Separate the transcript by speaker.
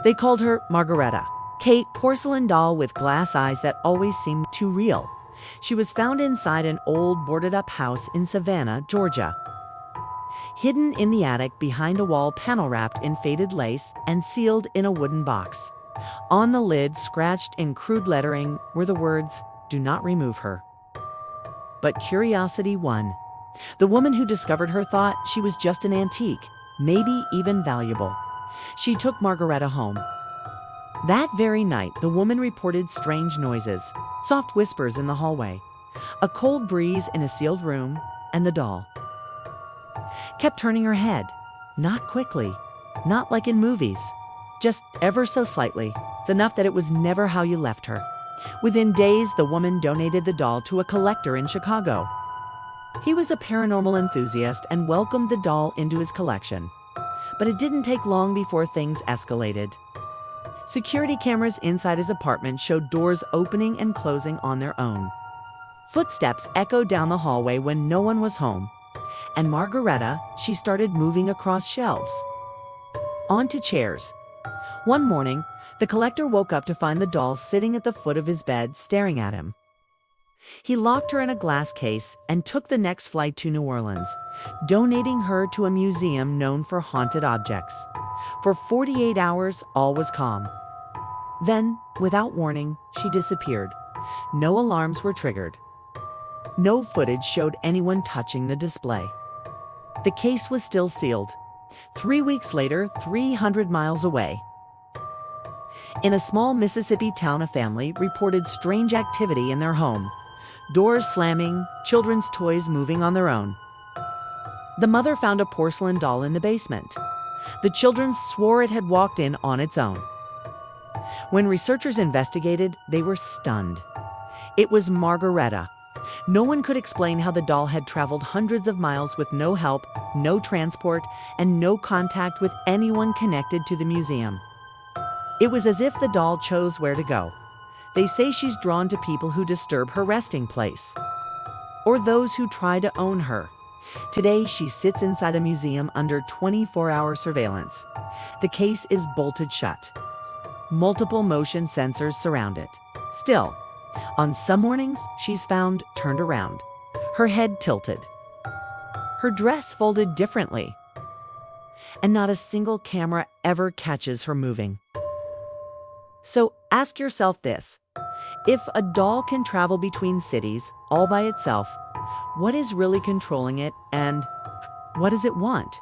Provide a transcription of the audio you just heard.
Speaker 1: They called her Margaretta, Kate, porcelain doll with glass eyes that always seemed too real. She was found inside an old boarded-up house in Savannah, Georgia. Hidden in the attic behind a wall panel wrapped in faded lace and sealed in a wooden box. On the lid, scratched in crude lettering, were the words, "Do not remove her." But curiosity won. The woman who discovered her thought she was just an antique, maybe even valuable. She took Margaretta home. That very night, the woman reported strange noises, soft whispers in the hallway, a cold breeze in a sealed room, and the doll kept turning her head. Not quickly, not like in movies, just ever so slightly. It's enough that it was never how you left her. Within days, the woman donated the doll to a collector in Chicago. He was a paranormal enthusiast and welcomed the doll into his collection. But it didn't take long before things escalated. Security cameras inside his apartment showed doors opening and closing on their own. Footsteps echoed down the hallway when no one was home. And Margaretta, she started moving across shelves, onto chairs. One morning, the collector woke up to find the doll sitting at the foot of his bed, staring at him. He locked her in a glass case and took the next flight to New Orleans, donating her to a museum known for haunted objects. For 48 hours, all was calm. Then, without warning, she disappeared. No alarms were triggered. No footage showed anyone touching the display. The case was still sealed. 3 weeks later, 300 miles away, in a small Mississippi town, a family reported strange activity in their home. Doors slamming, children's toys moving on their own. The mother found a porcelain doll in the basement. The children swore it had walked in on its own. When researchers investigated, they were stunned. It was Margaretta. No one could explain how the doll had traveled hundreds of miles with no help, no transport, and no contact with anyone connected to the museum. It was as if the doll chose where to go. They say she's drawn to people who disturb her resting place, or those who try to own her. Today, she sits inside a museum under 24-hour surveillance. The case is bolted shut. Multiple motion sensors surround it. Still, on some mornings, she's found turned around, her head tilted, her dress folded differently, and not a single camera ever catches her moving. So ask yourself this: if a doll can travel between cities all by itself, what is really controlling it, and what does it want?